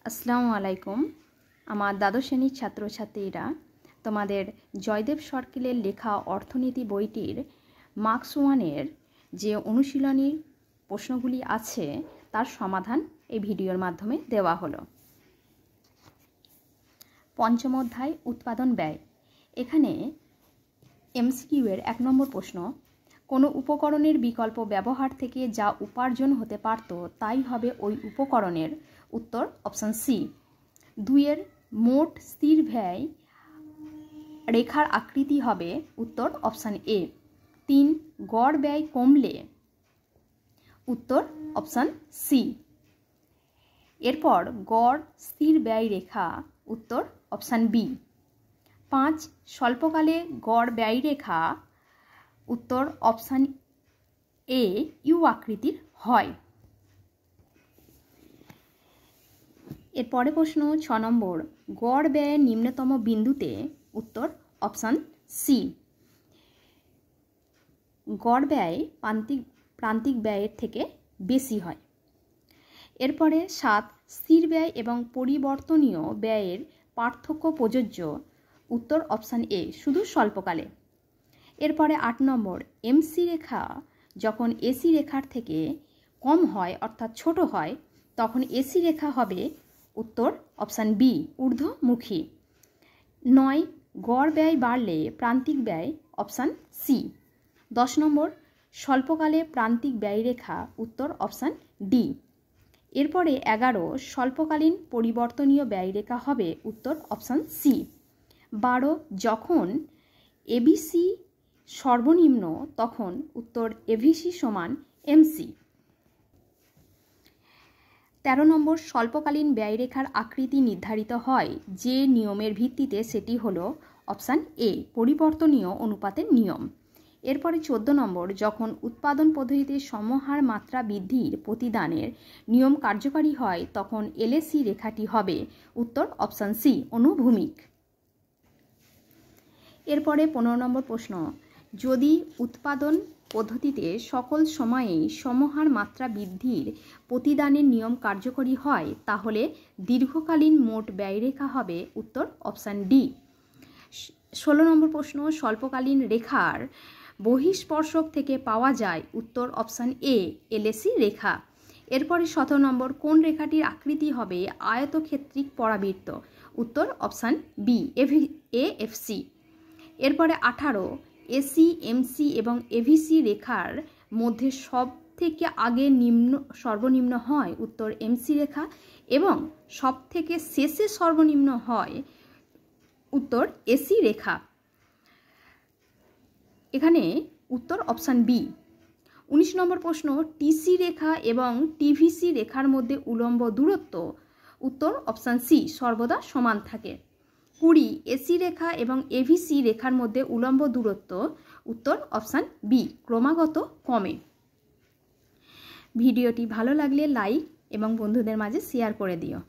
আসসালামু আলাইকুম। আমার দ্বাদশ শ্রেণীর ছাত্রছাত্রীরা তোমাদের জয়দেব সরকিলের লেখা অর্থনীতি বইটির মার্কস 1-এর যে অনুশীলনী প্রশ্নগুলি আছে তার সমাধান এই ভিডিওর মাধ্যমে দেওয়া হলো। পঞ্চম অধ্যায় উৎপাদন ব্যয়। এখানে এমসিকিউ এর 1 নম্বর প্রশ্ন, কোনো উপকরণের বিকল্প ব্যবহার থেকে যা উপার্জন হতে পারত তাই হবে ওই উপকরণের। উত্তর অপশান সি। 2-এর মোট স্থির ব্যয় রেখার আকৃতি হবে। উত্তর অপশান এ। 3 গড় ব্যয় কমলে। উত্তর অপশান সি। এরপর গড় স্থির ব্যয় রেখা। উত্তর অপশান বি। 5 স্বল্পকালে গড় ব্যয় রেখা। উত্তর অপশান এ ইউ আকৃতির হয়। এরপরে প্রশ্ন 6 নম্বর, গড় ব্যয়ের নিম্নতম বিন্দুতে। উত্তর অপশান সি। গড় ব্যয় প্রান্তিক ব্যয়ের থেকে বেশি হয়। এরপরে 7 স্থির ব্যয় এবং পরিবর্তনীয় ব্যয়ের পার্থক্য প্রযোজ্য। উত্তর অপশান এ শুধু স্বল্পকালে। এরপরে 8 নম্বর, এমসি রেখা যখন এসি রেখার থেকে কম হয় অর্থাৎ ছোট হয় তখন এসি রেখা হবে। উত্তর অপশান বি ঊর্ধ্বমুখী। 9 গড় ব্যয় বাড়লে প্রান্তিক ব্যয়। Option C. 10 নম্বর, স্বল্পকালে প্রান্তিক ব্যয় রেখা। উত্তর অপশান ডি। এরপরে 11 স্বল্পকালীন পরিবর্তনীয় ব্যয় রেখা হবে। উত্তর অপশান সি। 12 যখন এবিসি সর্বনিম্ন তখন। উত্তর এভিসি সমান এমসি। 13 নম্বর, স্বল্পকালীন ব্যয়রেখার আকৃতি নির্ধারিত হয় যে নিয়মের ভিত্তিতে, সেটি হলো অপশান এ পরিবর্তনীয় অনুপাতের নিয়ম। এরপরে 14 নম্বর, যখন উৎপাদন পদ্ধতিতে সমহার মাত্রা বৃদ্ধির প্রতিদানের নিয়ম কার্যকারী হয় তখন এলএসি রেখাটি হবে। উত্তর অপশান সি অনুভূমিক। এরপরে 15 নম্বর প্রশ্ন, যদি উৎপাদন পদ্ধতিতে সকল সময়েই সমহার মাত্রা বৃদ্ধির প্রতিদানের নিয়ম কার্যকরী হয় তাহলে দীর্ঘকালীন মোট ব্যয়রেখা হবে। উত্তর অপশান ডি। 16 নম্বর প্রশ্ন, স্বল্পকালীন রেখার বহিঃস্পর্শক থেকে পাওয়া যায়। উত্তর অপশান এ এলএসি রেখা। এরপরে 17 নম্বর, কোন রেখাটির আকৃতি হবে আয়তক্ষেত্রিক পরাবৃত্ত। উত্তর অপশান বি এএফসি। এরপরে 18 এসি এমসি এবং এভিসি রেখার মধ্যে সব থেকে আগে সর্বনিম্ন হয়। উত্তর এমসি রেখা। এবং সব থেকে শেষে সর্বনিম্ন হয়। উত্তর এসি রেখা। এখানে উত্তর অপশান বি। 19 নম্বর প্রশ্ন, টিসি রেখা এবং টিভিসি রেখার মধ্যে উলম্ব দূরত্ব। উত্তর অপশান সি সর্বদা সমান থাকে। 20 এসি রেখা এবং এভিসি রেখার মধ্যে উলম্ব দূরত্ব। উত্তর অপশান বি ক্রমাগত কমে। ভিডিওটি ভালো লাগলে লাইক এবং বন্ধুদের মাঝে শেয়ার করে দিও।